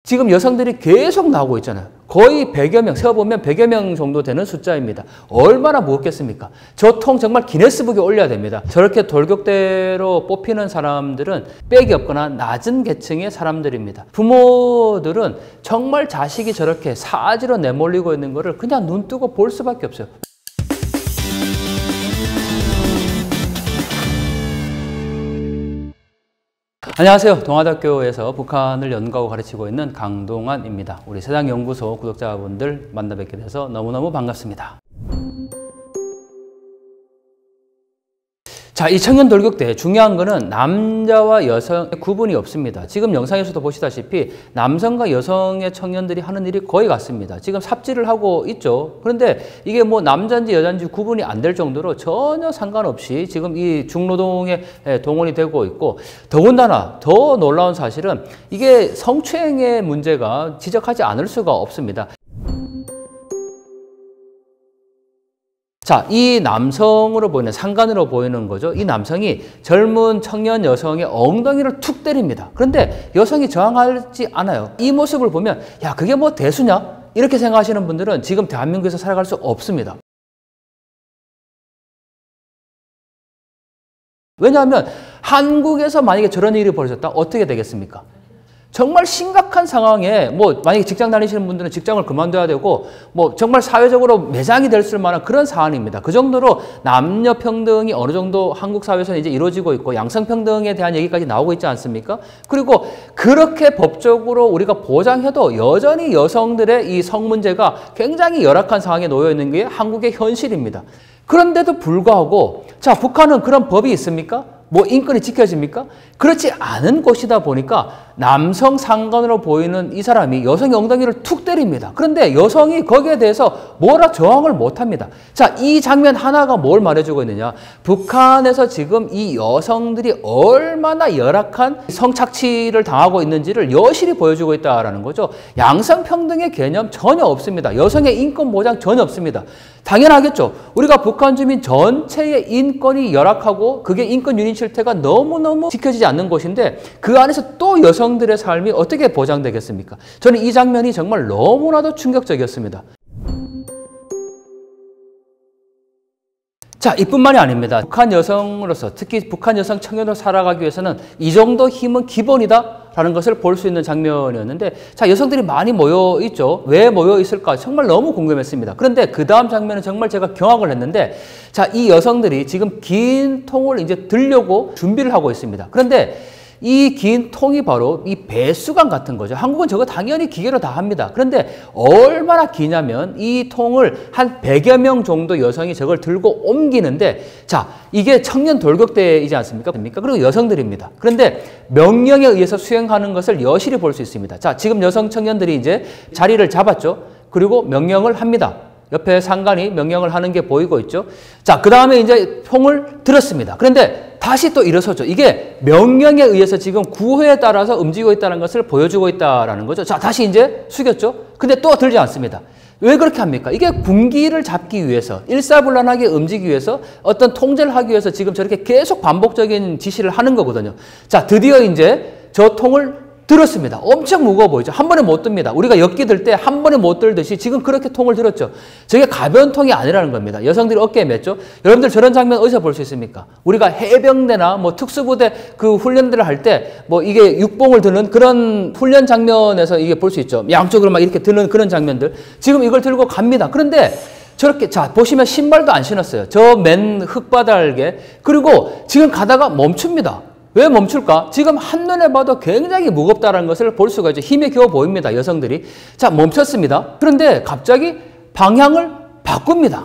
지금 여성들이 계속 나오고 있잖아요. 거의 100여 명, 세어보면 100여 명 정도 되는 숫자입니다. 얼마나 무겁겠습니까? 저 통 정말 기네스북에 올려야 됩니다. 저렇게 돌격대로 뽑히는 사람들은 빽이 없거나 낮은 계층의 사람들입니다. 부모들은 정말 자식이 저렇게 사지로 내몰리고 있는 거를 그냥 눈 뜨고 볼 수밖에 없어요. 안녕하세요. 동아대학교에서 북한을 연구하고 가르치고 있는 강동환입니다. 우리 세상연구소 구독자분들 만나 뵙게 돼서 너무너무 반갑습니다. 자, 이 청년 돌격대 중요한 거는 남자와 여성의 구분이 없습니다. 지금 영상에서도 보시다시피 남성과 여성의 청년들이 하는 일이 거의 같습니다. 지금 삽질을 하고 있죠. 그런데 이게 뭐 남자인지 여자인지 구분이 안 될 정도로 전혀 상관없이 지금 이 중노동에 동원이 되고 있고, 더군다나 더 놀라운 사실은 이게 성추행의 문제가 지적하지 않을 수가 없습니다. 자, 이 남성으로 보이는, 상간으로 보이는 거죠. 이 남성이 젊은 청년 여성의 엉덩이를 툭 때립니다. 그런데 여성이 저항하지 않아요. 이 모습을 보면 야, 그게 뭐 대수냐? 이렇게 생각하시는 분들은 지금 대한민국에서 살아갈 수 없습니다. 왜냐하면 한국에서 만약에 저런 일이 벌어졌다 어떻게 되겠습니까? 정말 심각한 상황에 뭐 만약에 직장 다니시는 분들은 직장을 그만둬야 되고 뭐 정말 사회적으로 매장이 될 만한 그런 사안입니다. 그 정도로 남녀 평등이 어느 정도 한국 사회에서는 이제 이루어지고 있고 양성평등에 대한 얘기까지 나오고 있지 않습니까? 그리고 그렇게 법적으로 우리가 보장해도 여전히 여성들의 이 성 문제가 굉장히 열악한 상황에 놓여 있는 게 한국의 현실입니다. 그런데도 불구하고 자, 북한은 그런 법이 있습니까? 뭐 인권이 지켜집니까? 그렇지 않은 곳이다 보니까 남성 상간으로 보이는 이 사람이 여성의 엉덩이를 툭 때립니다. 그런데 여성이 거기에 대해서 뭐라 저항을 못합니다. 자, 이 장면 하나가 뭘 말해주고 있느냐? 북한에서 지금 이 여성들이 얼마나 열악한 성착취를 당하고 있는지를 여실히 보여주고 있다는 거죠. 양성평등의 개념 전혀 없습니다. 여성의 인권 보장 전혀 없습니다. 당연하겠죠. 우리가 북한 주민 전체의 인권이 열악하고 그게 인권 유린 실태가 너무너무 지켜지지 않는 곳인데 그 안에서 또 여성들의 삶이 어떻게 보장되겠습니까? 저는 이 장면이 정말 너무나도 충격적이었습니다. 자, 이뿐만이 아닙니다. 북한 여성으로서, 특히 북한 여성 청년으로 살아가기 위해서는 이 정도 힘은 기본이다 라는 것을 볼 수 있는 장면이었는데, 자, 여성들이 많이 모여 있죠. 왜 모여 있을까? 정말 너무 궁금했습니다. 그런데 그 다음 장면은 정말 제가 경악을 했는데, 자, 이 여성들이 지금 긴 통을 이제 들려고 준비를 하고 있습니다. 그런데 이 긴 통이 바로 이 배수관 같은 거죠. 한국은 저거 당연히 기계로 다 합니다. 그런데 얼마나 기냐면 이 통을 한 100여 명 정도 여성이 저걸 들고 옮기는데, 자, 이게 청년 돌격대이지 않습니까? 그리고 여성들입니다. 그런데 명령에 의해서 수행하는 것을 여실히 볼 수 있습니다. 자, 지금 여성 청년들이 이제 자리를 잡았죠. 그리고 명령을 합니다. 옆에 상관이 명령을 하는 게 보이고 있죠. 자, 그 다음에 이제 통을 들었습니다. 그런데 다시 또 일어서죠. 이게 명령에 의해서 지금 구호에 따라서 움직이고 있다는 것을 보여주고 있다는 거죠. 자, 다시 이제 숙였죠. 근데 또 들지 않습니다. 왜 그렇게 합니까? 이게 군기를 잡기 위해서, 일사불란하게 움직이기 위해서, 어떤 통제를 하기 위해서 지금 저렇게 계속 반복적인 지시를 하는 거거든요. 자, 드디어 이제 저 통을 들었습니다. 엄청 무거워 보이죠? 한 번에 못 듭니다. 우리가 엿기 들 때 한 번에 못 들듯이 지금 그렇게 통을 들었죠. 저게 가벼운 통이 아니라는 겁니다. 여성들이 어깨에 맸죠. 여러분들 저런 장면 어디서 볼 수 있습니까? 우리가 해병대나 뭐 특수부대 그 훈련들을 할 때 뭐 이게 육봉을 드는 그런 훈련 장면에서 이게 볼 수 있죠. 양쪽으로 막 이렇게 드는 그런 장면들. 지금 이걸 들고 갑니다. 그런데 저렇게, 자, 보시면 신발도 안 신었어요. 저 맨 흙바닥에. 그리고 지금 가다가 멈춥니다. 왜 멈출까? 지금 한눈에 봐도 굉장히 무겁다는 것을 볼 수가 있죠. 힘에 겨워 보입니다. 여성들이. 자, 멈췄습니다. 그런데 갑자기 방향을 바꿉니다.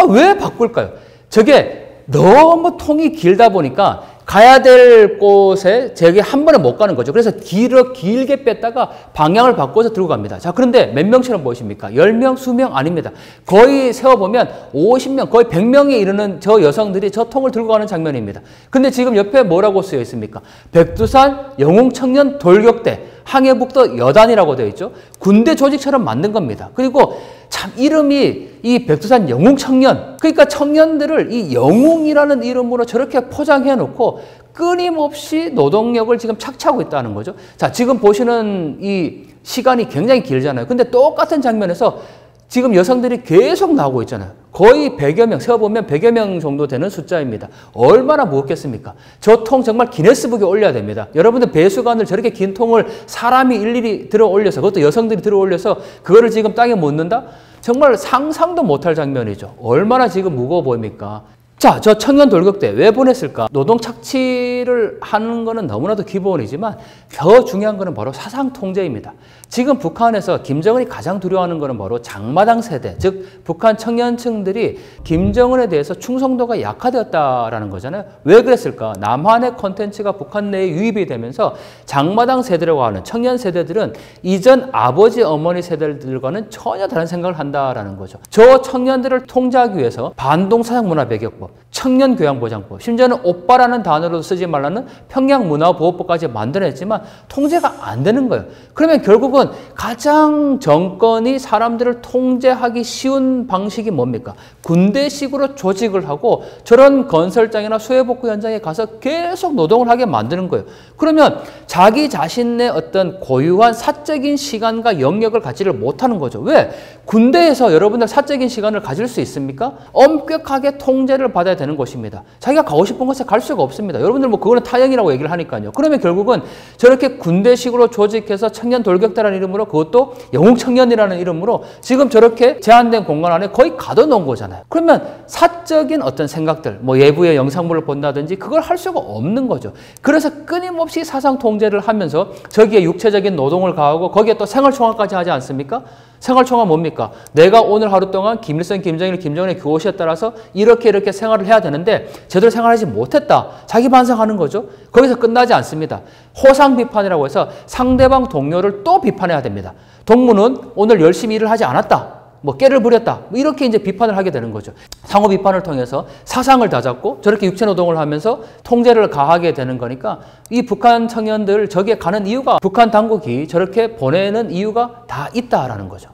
왜 바꿀까요? 저게 너무 통이 길다 보니까 가야 될 곳에 저게 한 번에 못 가는 거죠. 그래서 길게 뺐다가 방향을 바꿔서 들고 갑니다. 자, 그런데 몇 명처럼 보이십니까? 10명, 수명 아닙니다. 거의 세어보면 50명, 거의 100명에 이르는 저 여성들이 저 통을 들고 가는 장면입니다. 근데 지금 옆에 뭐라고 쓰여 있습니까? 백두산 영웅청년 돌격대 항해북도 여단이라고 되어 있죠. 군대 조직처럼 만든 겁니다. 그리고 참 이름이 이 백두산 영웅청년, 그러니까 청년들을 이 영웅이라는 이름으로 저렇게 포장해 놓고 끊임없이 노동력을 지금 착취하고 있다는 거죠. 자, 지금 보시는 이 시간이 굉장히 길잖아요. 근데 똑같은 장면에서 지금 여성들이 계속 나오고 있잖아요. 거의 100여 명, 세어보면 100여 명 정도 되는 숫자입니다. 얼마나 무겁겠습니까? 저 통 정말 기네스북에 올려야 됩니다. 여러분들 배수관을 저렇게 긴 통을 사람이 일일이 들어 올려서, 그것도 여성들이 들어 올려서 그거를 지금 땅에 못 넣는다? 정말 상상도 못할 장면이죠. 얼마나 지금 무거워 보입니까? 자, 저 청년 돌격대 왜 보냈을까? 노동 착취를 하는 거는 너무나도 기본이지만 더 중요한 거는 바로 사상 통제입니다. 지금 북한에서 김정은이 가장 두려워하는 거는 바로 장마당 세대, 즉 북한 청년층들이 김정은에 대해서 충성도가 약화되었다라는 거잖아요. 왜 그랬을까? 남한의 콘텐츠가 북한 내에 유입이 되면서 장마당 세대라고 하는 청년 세대들은 이전 아버지, 어머니 세대들과는 전혀 다른 생각을 한다라는 거죠. 저 청년들을 통제하기 위해서 반동사상문화배격법, 청년교양보장법, 심지어는 오빠라는 단어로 쓰지 말라는 평양문화보호법까지 만들어냈지만 통제가 안 되는 거예요. 그러면 결국은 가장 정권이 사람들을 통제하기 쉬운 방식이 뭡니까? 군대식으로 조직을 하고 저런 건설장이나 수해복구 현장에 가서 계속 노동을 하게 만드는 거예요. 그러면 자기 자신의 어떤 고유한 사적인 시간과 영역을 갖지를 못하는 거죠. 왜? 군대에서 여러분들 사적인 시간을 가질 수 있습니까? 엄격하게 통제를 받아야 되는 것입니다. 자기가 가고 싶은 곳에 갈 수가 없습니다. 여러분들 뭐 그거는 타영이라고 얘기를 하니까요. 그러면 결국은 저렇게 군대식으로 조직해서 청년 돌격대라는 이름으로, 그것도 영웅청년이라는 이름으로 지금 저렇게 제한된 공간 안에 거의 가둬놓은 거잖아요. 그러면 사적인 어떤 생각들, 뭐 예부의 영상물을 본다든지 그걸 할 수가 없는 거죠. 그래서 끊임없이 사상 통제를 하면서 저기에 육체적인 노동을 가하고 거기에 또 생활총화까지 하지 않습니까? 생활총화 뭡니까? 내가 오늘 하루 동안 김일성, 김정일, 김정은의 교시에 따라서 이렇게 생활을 해야 되는데 제대로 생활하지 못했다. 자기 반성하는 거죠. 거기서 끝나지 않습니다. 호상 비판이라고 해서 상대방 동료를 또 비판해야 됩니다. 동무는 오늘 열심히 일을 하지 않았다. 뭐 깨를 부렸다. 뭐 이렇게 이제 비판을 하게 되는 거죠. 상호 비판을 통해서 사상을 다잡고 저렇게 육체 노동을 하면서 통제를 가하게 되는 거니까 이 북한 청년들 저기에 가는 이유가, 북한 당국이 저렇게 보내는 이유가 다 있다라는 거죠.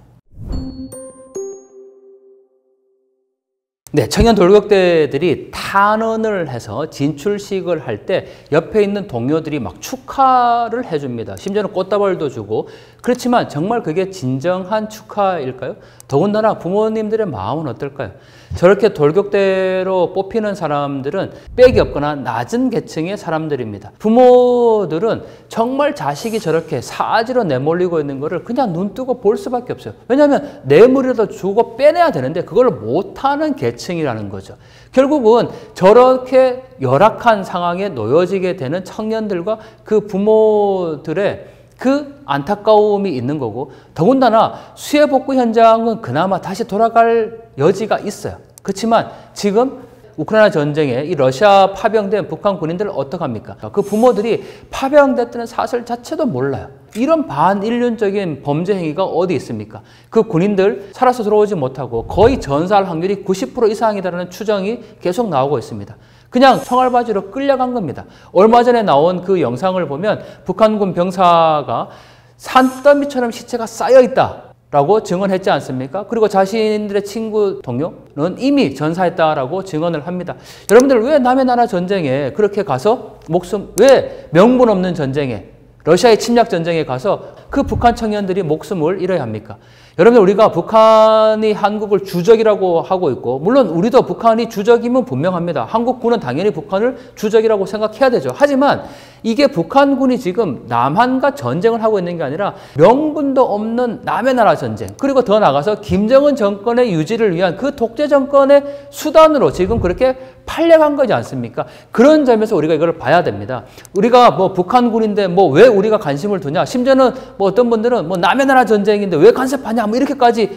네, 청년 돌격대들이 탄원을 해서 진출식을 할 때 옆에 있는 동료들이 막 축하를 해줍니다. 심지어는 꽃다발도 주고. 그렇지만 정말 그게 진정한 축하일까요? 더군다나 부모님들의 마음은 어떨까요? 저렇게 돌격대로 뽑히는 사람들은 빽이 없거나 낮은 계층의 사람들입니다. 부모들은 정말 자식이 저렇게 사지로 내몰리고 있는 거를 그냥 눈 뜨고 볼 수밖에 없어요. 왜냐하면 뇌물이라도 주고 빼내야 되는데 그걸 못하는 계층이라는 거죠. 결국은 저렇게 열악한 상황에 놓여지게 되는 청년들과 그 부모들의 그 안타까움이 있는 거고, 더군다나 수해복구 현장은 그나마 다시 돌아갈 여지가 있어요. 그렇지만 지금 우크라이나 전쟁에 이 러시아 파병된 북한 군인들을 어떡합니까? 그 부모들이 파병됐다는 사실 자체도 몰라요. 이런 반인륜적인 범죄 행위가 어디 있습니까? 그 군인들 살아서 들어오지 못하고 거의 전사할 확률이 90% 이상이다라는 추정이 계속 나오고 있습니다. 그냥 총알바지로 끌려간 겁니다. 얼마 전에 나온 그 영상을 보면 북한군 병사가 산더미처럼 시체가 쌓여있다 라고 증언했지 않습니까? 그리고 자신들의 친구, 동료는 이미 전사했다라고 증언을 합니다. 여러분들 왜 남의 나라 전쟁에 그렇게 가서 왜 명분 없는 전쟁에, 러시아의 침략 전쟁에 가서 그 북한 청년들이 목숨을 잃어야 합니까? 여러분들, 우리가 북한이 한국을 주적이라고 하고 있고, 물론 우리도 북한이 주적이면 분명합니다. 한국군은 당연히 북한을 주적이라고 생각해야 되죠. 하지만 이게 북한군이 지금 남한과 전쟁을 하고 있는 게 아니라 명분도 없는 남의 나라 전쟁, 그리고 더 나아가서 김정은 정권의 유지를 위한 그 독재 정권의 수단으로 지금 그렇게 팔려간 거지 않습니까? 그런 점에서 우리가 이걸 봐야 됩니다. 우리가 뭐 북한군인데 뭐 왜 우리가 관심을 두냐? 심지어는 뭐 어떤 분들은 뭐 남의 나라 전쟁인데 왜 간섭하냐? 뭐 이렇게까지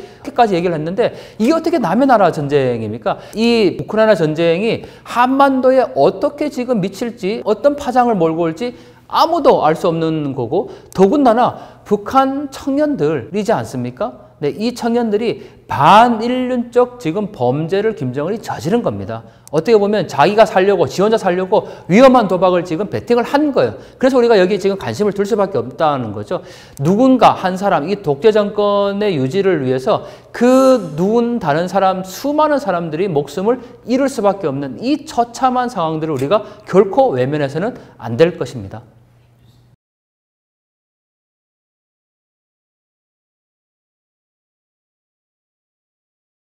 얘기를 했는데, 이게 어떻게 남의 나라 전쟁입니까? 이 우크라이나 전쟁이 한반도에 어떻게 지금 미칠지, 어떤 파장을 몰고 올지 아무도 알 수 없는 거고, 더군다나 북한 청년들이지 않습니까? 네, 이 청년들이 반인륜적 지금 범죄를 김정은이 저지른 겁니다. 어떻게 보면 자기가 살려고, 지 혼자 살려고 위험한 도박을 지금 베팅을 한 거예요. 그래서 우리가 여기에 지금 관심을 둘 수밖에 없다는 거죠. 누군가 한 사람, 이 독재 정권의 유지를 위해서 그 다른 사람, 수많은 사람들이 목숨을 잃을 수밖에 없는 이 처참한 상황들을 우리가 결코 외면해서는 안 될 것입니다.